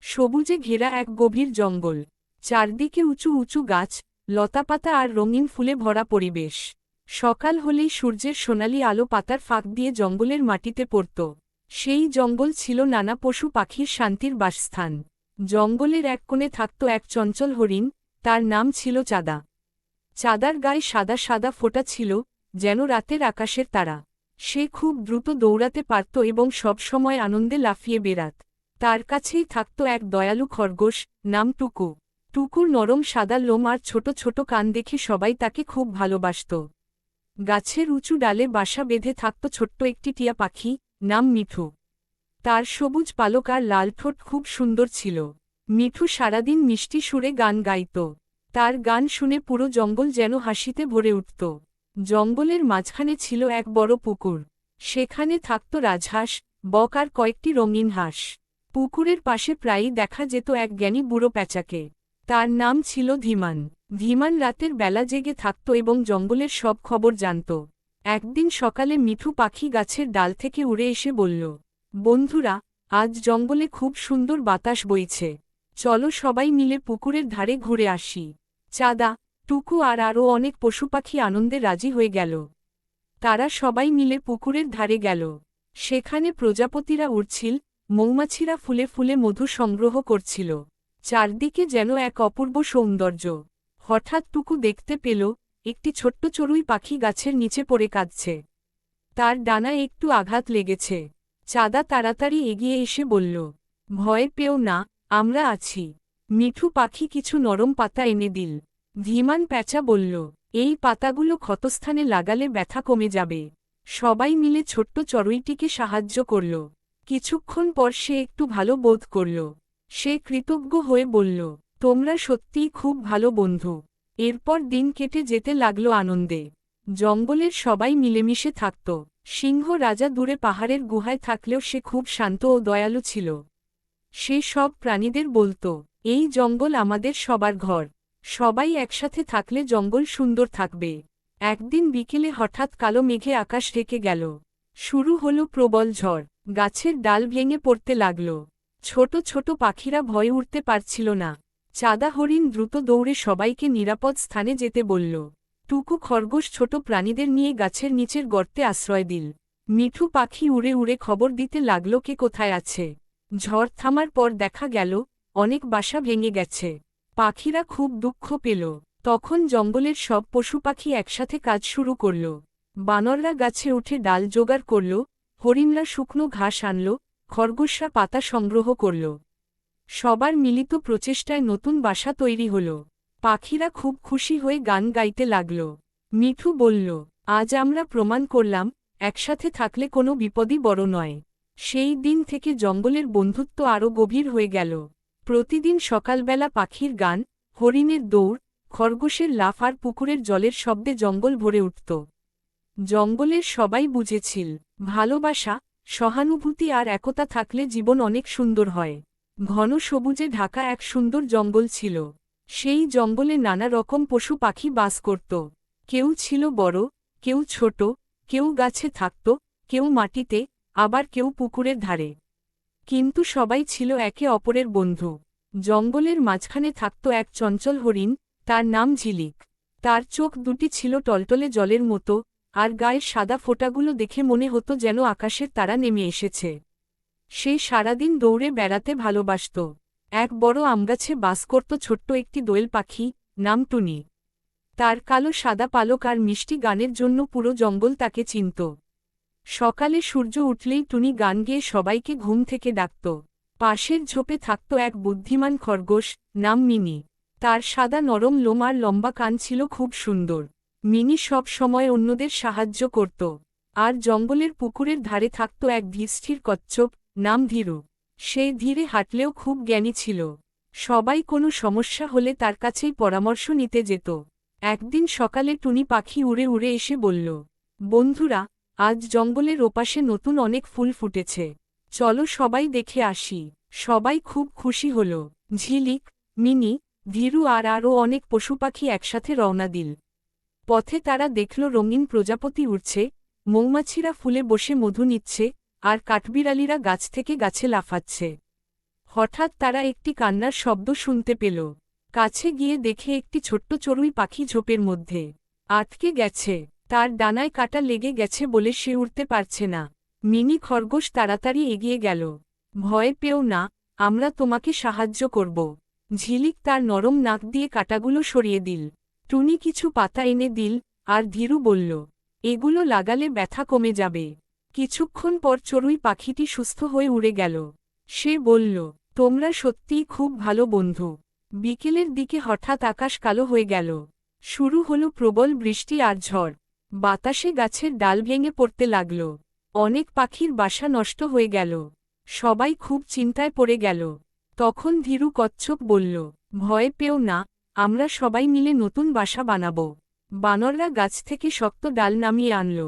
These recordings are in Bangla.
সবুজে ঘেরা এক গভীর জঙ্গল। চারদিকে উঁচু উঁচু গাছ, লতাপাতা আর রঙিন ফুলে ভরা পরিবেশ। সকাল হলেই সূর্যের সোনালি আলো পাতার ফাঁক দিয়ে জঙ্গলের মাটিতে পড়ত। সেই জঙ্গল ছিল নানা পশু পাখির শান্তির বাসস্থান। জঙ্গলের এক কোণে থাকত এক চঞ্চল হরিণ, তার নাম ছিল চাঁদা। চাঁদার গায়ে সাদা সাদা ফোঁটা ছিল, যেন রাতের আকাশের তারা। সে খুব দ্রুত দৌড়াতে পারত এবং সব সময় আনন্দে লাফিয়ে বেড়াত। তার কাছেই থাকত এক দয়ালু খরগোশ, নাম টুকু। টুকুর নরম সাদা লোম আর ছোট ছোট কান দেখে সবাই তাকে খুব ভালোবাসত। গাছের উঁচু ডালে বাসা বেঁধে থাকত ছোট্ট একটি টিয়া পাখি, নাম মিঠু। তার সবুজ পালক আর লাল ঠোঁট খুব সুন্দর ছিল। মিঠু সারাদিন মিষ্টি সুরে গান গাইত। তার গান শুনে পুরো জঙ্গল যেন হাসিতে ভরে উঠত। জঙ্গলের মাঝখানে ছিল এক বড় পুকুর। সেখানে থাকত রাজহাঁস, বক আর কয়েকটি রঙিন হাঁস। পুকুরের পাশে প্রায়ই দেখা যেত এক জ্ঞানী বুড়ো প্যাঁচাকে। তার নাম ছিল ধীমান। ধীমান রাতের বেলা জেগে থাকত এবং জঙ্গলের সব খবর জানত। একদিন সকালে মিঠু পাখি গাছের ডাল থেকে উড়ে এসে বলল, বন্ধুরা, আজ জঙ্গলে খুব সুন্দর বাতাস বইছে। চলো সবাই মিলে পুকুরের ধারে ঘুরে আসি। চাঁদা, টুকু আর আরও অনেক পশুপাখি আনন্দে রাজি হয়ে গেল। তারা সবাই মিলে পুকুরের ধারে গেল। সেখানে প্রজাপতিরা উড়ছিল, মৌমাছিরা ফুলে ফুলে মধু সংগ্রহ করছিল। চারদিকে যেন এক অপূর্ব সৌন্দর্য। হঠাৎ টুকু দেখতে পেল, একটি ছোট্ট চড়ুই পাখি গাছের নিচে পড়ে কাঁদছে। তার ডানায় একটু আঘাত লেগেছে। চাঁদা তাড়াতাড়ি এগিয়ে এসে বলল, ভয় পেও না, আমরা আছি। মিঠু পাখি কিছু নরম পাতা এনে দিল। ধীমান প্যাঁচা বলল, এই পাতাগুলো ক্ষতস্থানে লাগালে ব্যথা কমে যাবে। সবাই মিলে ছোট্ট চড়ুইটিকে সাহায্য করল। কিছুক্ষণ পর সে একটু ভালো বোধ করল। সে কৃতজ্ঞ হয়ে বলল, তোমরা সত্যিই খুব ভালো বন্ধু। এরপর দিন কেটে যেতে লাগল আনন্দে। জঙ্গলের সবাই মিলেমিশে থাকত। সিংহ রাজা দূরে পাহাড়ের গুহায় থাকলেও সে খুব শান্ত ও দয়ালু ছিল। সে সব প্রাণীদের বলত, এই জঙ্গল আমাদের সবার ঘর। সবাই একসাথে থাকলে জঙ্গল সুন্দর থাকবে। একদিন বিকেলে হঠাৎ কালো মেঘে আকাশ ঢেকে গেল। শুরু হলো প্রবল ঝড়। গাছের ডাল ভেঙে পড়তে লাগল। ছোট ছোট পাখিরা ভয়ে উঠতে পারছিল না। চাঁদা হরিণ দ্রুত দৌড়ে সবাইকে নিরাপদ স্থানে যেতে বলল। টুকু খরগোশ ছোট প্রাণীদের নিয়ে গাছের নিচের গর্তে আশ্রয় দিল। মিঠু পাখি উড়ে উড়ে খবর দিতে লাগল কে কোথায় আছে। ঝড় থামার পর দেখা গেল, অনেক বাসা ভেঙে গেছে। পাখিরা খুব দুঃখ পেল। তখন জঙ্গলের সব পশু পাখি একসাথে কাজ শুরু করল। বানররা গাছে উঠে ডাল জোগাড় করল, হরিণরা শুকনো ঘাস আনল, খরগোশরা পাতা সংগ্রহ করল। সবার মিলিত প্রচেষ্টায় নতুন বাসা তৈরি হল। পাখিরা খুব খুশি হয়ে গান গাইতে লাগল। মিঠু বলল, আজ আমরা প্রমাণ করলাম, একসাথে থাকলে কোনো বিপদই বড় নয়। সেই দিন থেকে জঙ্গলের বন্ধুত্ব আরও গভীর হয়ে গেল। প্রতিদিন সকালবেলা পাখির গান, হরিণের দৌড়, খরগোশের লাফ আর পুকুরের জলের শব্দে জঙ্গল ভরে উঠত। জঙ্গলের সবাই বুঝেছিল, ভালোবাসা, সহানুভূতি আর একতা থাকলে জীবন অনেক সুন্দর হয়। ঘন সবুজে ঢাকা এক সুন্দর জঙ্গল ছিল। সেই জঙ্গলে নানা রকম পশু পাখি বাস করত। কেউ ছিল বড়, কেউ ছোট, কেউ গাছে থাকত, কেউ মাটিতে, আবার কেউ পুকুরের ধারে। কিন্তু সবাই ছিল একে অপরের বন্ধু। জঙ্গলের মাঝখানে থাকত এক চঞ্চল হরিণ, তার নাম ঝিলিক। তার চোখ দুটি ছিল টলটলে জলের মতো, আর গায়ের সাদা ফোঁটাগুলো দেখে মনে হতো যেন আকাশের তারা নেমে এসেছে। সে সারাদিন দৌড়ে বেড়াতে ভালোবাসত। এক বড় আমগাছে বাস করত ছোট্ট একটি দোয়েল পাখি, নাম টুনি। তার কালো সাদা পালক আর মিষ্টি গানের জন্য পুরো জঙ্গল তাকে চিনত। সকালে সূর্য উঠলেই টুনি গান গেয়ে সবাইকে ঘুম থেকে ডাকত। পাশের ঝোপে থাকত এক বুদ্ধিমান খরগোশ, নাম মিনি। তার সাদা নরম লোম আর লম্বা কান ছিল খুব সুন্দর। মিনি সব সময় অন্যদের সাহায্য করত। আর জঙ্গলের পুকুরের ধারে থাকত এক ধীরস্থির কচ্ছপ, নাম ধীরু। সে ধীরে হাঁটলেও খুব জ্ঞানী ছিল। সবাই কোনো সমস্যা হলে তার কাছেই পরামর্শ নিতে যেত। একদিন সকালে টুনি পাখি উড়ে উড়ে এসে বলল, বন্ধুরা, আজ জঙ্গলের ওপাশে নতুন অনেক ফুল ফুটেছে। চলো সবাই দেখে আসি। সবাই খুব খুশি হল। ঝিলিক, মিনি, ধীরু আর আরও অনেক পশুপাখি একসাথে রওনা দিল। পথে তারা দেখল রঙিন প্রজাপতি উড়ছে, মৌমাছিরা ফুলে বসে মধু নিচ্ছে, আর কাঠবিড়ালিরা গাছ থেকে গাছে লাফাচ্ছে। হঠাৎ তারা একটি কান্নার শব্দ শুনতে পেল। কাছে গিয়ে দেখে একটি ছোট্ট চড়ুই পাখি ঝোপের মধ্যে আটকে গেছে। তার ডানায় কাটা লেগে গেছে বলে সে উড়তে পারছে না। মিনি খরগোশ তাড়াতাড়ি এগিয়ে গেল। ভয় পেও না, আমরা তোমাকে সাহায্য করব। ঝিলিক তার নরম নাক দিয়ে কাটাগুলো সরিয়ে দিল। টুনি কিছু পাতা এনে দিল, আর ধীরু বলল, এগুলো লাগালে ব্যথা কমে যাবে। কিছুক্ষণ পর চড়ুই পাখিটি সুস্থ হয়ে উড়ে গেল। সে বলল, তোমরা সত্যিই খুব ভালো বন্ধু। বিকেলের দিকে হঠাৎ আকাশ কালো হয়ে গেল। শুরু হলো প্রবল বৃষ্টি আর ঝড়। বাতাসে গাছের ডাল ভেঙে পড়তে লাগল। অনেক পাখির বাসা নষ্ট হয়ে গেল। সবাই খুব চিন্তায় পড়ে গেল। তখন ধীরু কচ্ছপ বলল, ভয় পেও না, আমরা সবাই মিলে নতুন বাসা বানাব। বানররা গাছ থেকে শক্ত ডাল নামিয়ে আনল।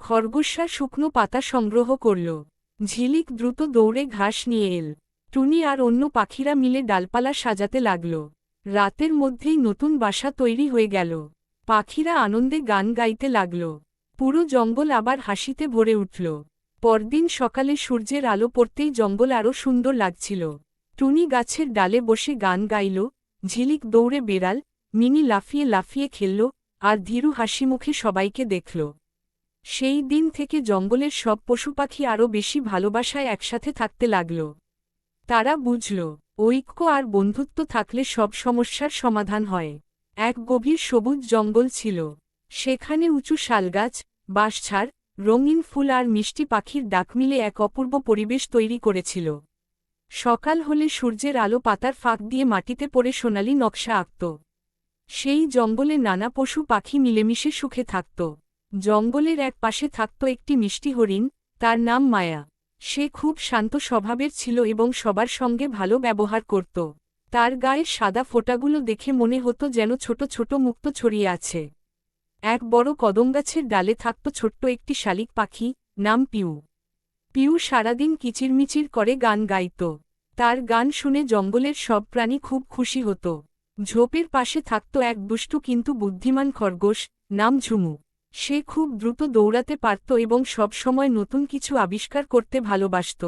খরগোশরা শুকনো পাতা সংগ্রহ করল। ঝিলিক দ্রুত দৌড়ে ঘাস নিয়ে এল। টুনি আর অন্য পাখিরা মিলে ডালপালা সাজাতে লাগল। রাতের মধ্যেই নতুন বাসা তৈরি হয়ে গেল। পাখিরা আনন্দে গান গাইতে লাগল। পুরো জঙ্গল আবার হাসিতে ভরে উঠল। পরদিন সকালে সূর্যের আলো পড়তেই জঙ্গল আরও সুন্দর লাগছিল। টুনি গাছের ডালে বসে গান গাইল, ঝিলিক দৌড়ে বেড়াল, মিনি লাফিয়ে লাফিয়ে খেলল, আর ধীরু হাসিমুখে সবাইকে দেখল। সেই দিন থেকে জঙ্গলের সব পশুপাখি আরও বেশি ভালোবাসায় একসাথে থাকতে লাগল। তারা বুঝল, ঐক্য আর বন্ধুত্ব থাকলে সব সমস্যার সমাধান হয়। এক গভীর সবুজ জঙ্গল ছিল। সেখানে উঁচু শালগাছ, বাঁশঝাড়, রঙিন ফুল আর মিষ্টি পাখির ডাক মিলে এক অপূর্ব পরিবেশ তৈরি করেছিল। সকাল হলে সূর্যের আলো পাতার ফাঁক দিয়ে মাটিতে পড়ে সোনালি নকশা আঁকত। সেই জঙ্গলে নানা পশু পাখি মিলেমিশে সুখে থাকত। জঙ্গলের এক পাশে থাকত একটি মিষ্টি হরিণ, তার নাম মায়া। সে খুব শান্ত স্বভাবের ছিল এবং সবার সঙ্গে ভালো ব্যবহার করত। তার গায়ের সাদা ফোঁটাগুলো দেখে মনে হতো যেন ছোট ছোট মুক্ত ছড়িয়ে আছে। এক বড় কদমগাছের ডালে থাকত ছোট্ট একটি শালিক পাখি, নাম পিউ। পিউ সারাদিন কিচিরমিচির করে গান গাইত। তার গান শুনে জঙ্গলের সব প্রাণী খুব খুশি হতো। ঝোপের পাশে থাকত এক দুষ্টু কিন্তু বুদ্ধিমান খরগোশ, নাম ঝুমু। সে খুব দ্রুত দৌড়াতে পারত এবং সব সময় নতুন কিছু আবিষ্কার করতে ভালোবাসত।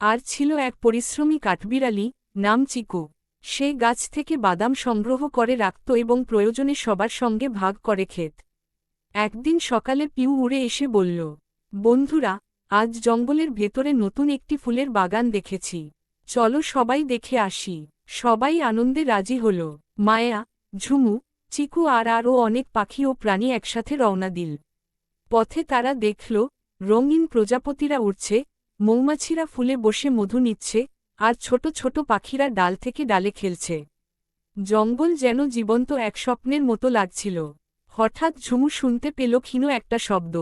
আর ছিল এক পরিশ্রমী কাঠবিড়ালি, নাম চিকু। সে গাছ থেকে বাদাম সংগ্রহ করে রাখত এবং প্রয়োজনে সবার সঙ্গে ভাগ করে খেত। একদিন সকালে পিউ উড়ে এসে বলল, বন্ধুরা, আজ জঙ্গলের ভেতরে নতুন একটি ফুলের বাগান দেখেছি। চলো সবাই দেখে আসি। সবাই আনন্দে রাজি হল। মায়া, ঝুমু, চিকু আর আরও অনেক পাখি ও প্রাণী একসাথে রওনা দিল। পথে তারা দেখল, রঙিন প্রজাপতিরা উড়ছে, মৌমাছিরা ফুলে বসে মধু নিচ্ছে, আর ছোট ছোট পাখিরা ডাল থেকে ডালে খেলছে। জঙ্গল যেন জীবন্ত এক স্বপ্নের মতো লাগছিল। হঠাৎ ঝুমু শুনতে পেল ক্ষীণ একটা শব্দ।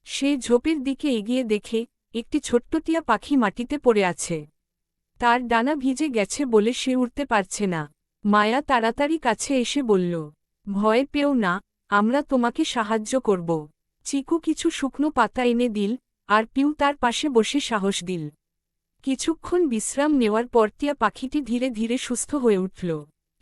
সে ঝোপের দিকে এগিয়ে দেখে, একটি ছোট্ট টিয়া পাখি মাটিতে পড়ে আছে। তার ডানা ভিজে গেছে বলে সে উড়তে পারছে না। মায়া তাড়াতাড়ি কাছে এসে বলল, ভয় পেও না, আমরা তোমাকে সাহায্য করব। চিকু কিছু শুকনো পাতা এনে দিল, আর পিউ তার পাশে বসে সাহস দিল। কিছুক্ষণ বিশ্রাম নেওয়ার পর টিয়া পাখিটি ধীরে ধীরে সুস্থ হয়ে উঠল।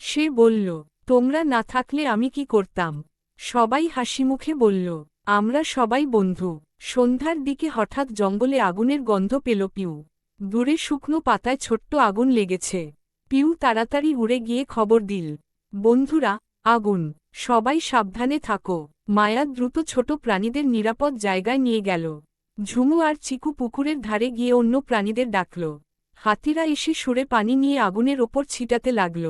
সে বলল, তোমরা না থাকলে আমি কি করতাম? সবাই হাসিমুখে বলল, আমরা সবাই বন্ধু। সন্ধ্যার দিকে হঠাৎ জঙ্গলে আগুনের গন্ধ পেল পিউ। দূরে শুকনো পাতায় ছোট্ট আগুন লেগেছে। পিউ তাড়াতাড়ি উড়ে গিয়ে খবর দিল, বন্ধুরা, আগুন, সবাই সাবধানে থাকো। মায়া দ্রুত ছোট প্রাণীদের নিরাপদ জায়গায় নিয়ে গেল। ঝুমু আর চিকু পুকুরের ধারে গিয়ে অন্য প্রাণীদের ডাকল। হাতিরা এসে সুরে পানি নিয়ে আগুনের ওপর ছিটাতে লাগল।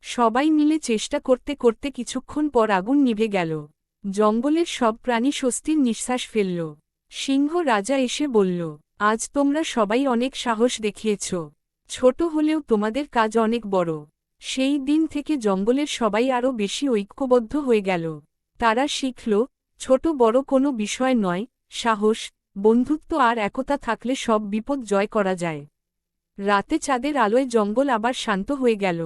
সবাই মিলে চেষ্টা করতে করতে কিছুক্ষণ পর আগুন নিভে গেল। জঙ্গলের সব প্রাণী স্বস্তির নিঃশ্বাস ফেলল। সিংহ রাজা এসে বলল, আজ তোমরা সবাই অনেক সাহস দেখিয়েছ। ছোট হলেও তোমাদের কাজ অনেক বড়। সেই দিন থেকে জঙ্গলের সবাই আরও বেশি ঐক্যবদ্ধ হয়ে গেল। তারা শিখল, ছোট বড় কোনো বিষয় নয়, সাহস, বন্ধুত্ব আর একতা থাকলে সব বিপদ জয় করা যায়। রাতে চাঁদের আলোয় জঙ্গল আবার শান্ত হয়ে গেল।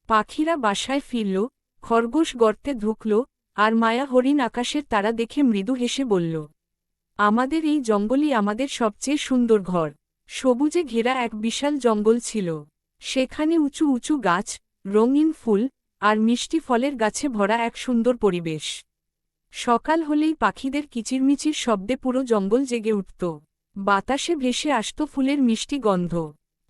পাখিরা বাসায় ফিরল, খরগোশ গর্তে ঢুকল, আর মায়া হরিণ আকাশের তারা দেখে মৃদু হেসে বলল, আমাদের এই জঙ্গলই আমাদের সবচেয়ে সুন্দর ঘর। সবুজে ঘেরা এক বিশাল জঙ্গল ছিল। সেখানে উঁচু উঁচু গাছ, রঙিন ফুল, আর মিষ্টি ফলের গাছে ভরা এক সুন্দর পরিবেশ। সকাল হলেই পাখিদের কিচিরমিচির শব্দে পুরো জঙ্গল জেগে উঠত। বাতাসে ভেসে আসত ফুলের মিষ্টি গন্ধ।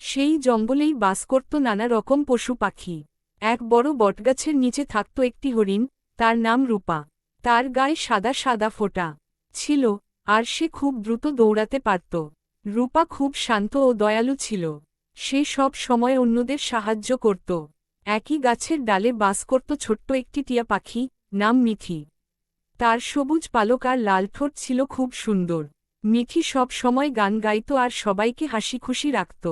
সেই জঙ্গলেই বাস করত নানা রকম পশু পাখি। এক বড় বটগাছের নিচে থাকত একটি হরিণ, তার নাম রূপা। তার গায়ে সাদা সাদা ফোঁটা ছিল, আর সে খুব দ্রুত দৌড়াতে পারত। রূপা খুব শান্ত ও দয়ালু ছিল। সে সব সময় অন্যদের সাহায্য করত। একই গাছের ডালে বাস করত ছোট্ট একটি টিয়া পাখি, নাম মিঠি। তার সবুজ পালক আর লাল ঠোঁট ছিল খুব সুন্দর। মিঠি সব সময় গান গাইত আর সবাইকে হাসি খুশি রাখত।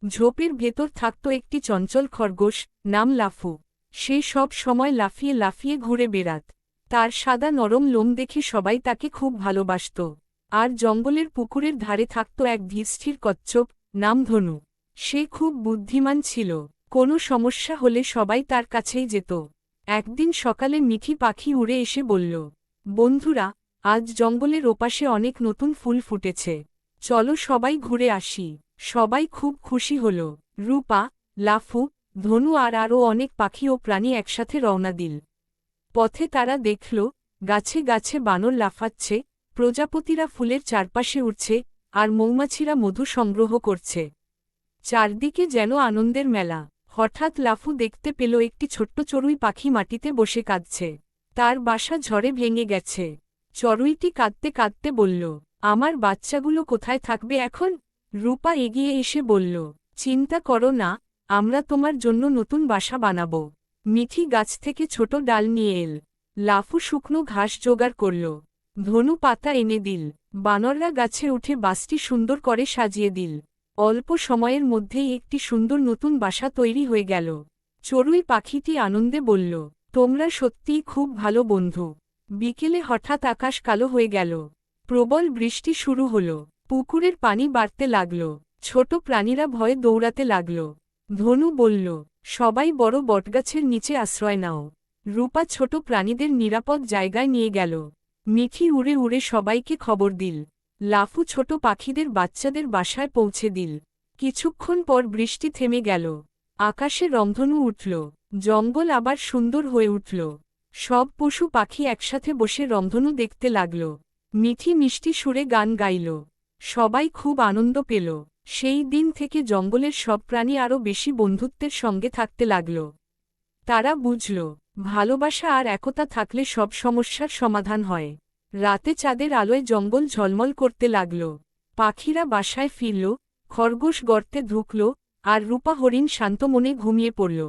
ঝোপের ভেতর থাকত একটি চঞ্চল খরগোশ, নাম লাফু। সে সব সময় লাফিয়ে লাফিয়ে ঘুরে বেড়াত। তার সাদা নরম লোম দেখে সবাই তাকে খুব ভালোবাসত। আর জঙ্গলের পুকুরের ধারে থাকত এক ধীরস্থির কচ্ছপ, নাম ধনু। সে খুব বুদ্ধিমান ছিল। কোনো সমস্যা হলে সবাই তার কাছেই যেত। একদিন সকালে মিঠি পাখি উড়ে এসে বলল, বন্ধুরা, আজ জঙ্গলের ওপাশে অনেক নতুন ফুল ফুটেছে। চলো সবাই ঘুরে আসি। সবাই খুব খুশি হল। রূপা, লাফু, ধনু আর আরও অনেক পাখি ও প্রাণী একসাথে রওনা দিল। পথে তারা দেখল, গাছে গাছে বানর লাফাচ্ছে, প্রজাপতিরা ফুলের চারপাশে উড়ছে, আর মৌমাছিরা মধু সংগ্রহ করছে। চারদিকে যেন আনন্দের মেলা। হঠাৎ লাফু দেখতে পেল একটি ছোট্ট চড়ুই পাখি মাটিতে বসে কাঁদছে। তার বাসা ঝড়ে ভেঙে গেছে। চড়ুইটি কাঁদতে কাঁদতে বলল, আমার বাচ্চাগুলো কোথায় থাকবে এখন? রূপা এগিয়ে এসে বলল, চিন্তা করো না, আমরা তোমার জন্য নতুন বাসা বানাব। মিঠি গাছ থেকে ছোট ডাল নিয়ে এল। লাফু শুকনো ঘাস জোগাড় করল। ধনু পাতা এনে দিল। বানররা গাছে উঠে বাসটি সুন্দর করে সাজিয়ে দিল। অল্প সময়ের মধ্যেই একটি সুন্দর নতুন বাসা তৈরি হয়ে গেল। চড়ুই পাখিটি আনন্দে বলল, তোমরা সত্যিই খুব ভালো বন্ধু। বিকেলে হঠাৎ আকাশ কালো হয়ে গেল। প্রবল বৃষ্টি শুরু হল। পুকুরের পানি বাড়তে লাগল। ছোট প্রাণীরা ভয়ে দৌড়াতে লাগল। ধনু বলল, সবাই বড় বটগাছের নিচে আশ্রয় নাও। রূপা ছোট প্রাণীদের নিরাপদ জায়গায় নিয়ে গেল। মিঠি উড়ে উড়ে সবাইকে খবর দিল। লাফু ছোট পাখিদের বাচ্চাদের বাসায় পৌঁছে দিল। কিছুক্ষণ পর বৃষ্টি থেমে গেল। আকাশে রংধনু উঠল। জঙ্গল আবার সুন্দর হয়ে উঠল। সব পশু পাখি একসাথে বসে রংধনু দেখতে লাগল। মিঠি মিষ্টি সুরে গান গাইল। সবাই খুব আনন্দ পেল। সেই দিন থেকে জঙ্গলের সব প্রাণী আরও বেশি বন্ধুত্বের সঙ্গে থাকতে লাগল। তারা বুঝল, ভালোবাসা আর একতা থাকলে সব সমস্যার সমাধান হয়। রাতে চাঁদের আলোয় জঙ্গল ঝলমল করতে লাগল। পাখিরা বাসায় ফিরল, খরগোশ গর্তে ঢুকল, আর রূপা হরিণ শান্ত মনে ঘুমিয়ে পড়ল।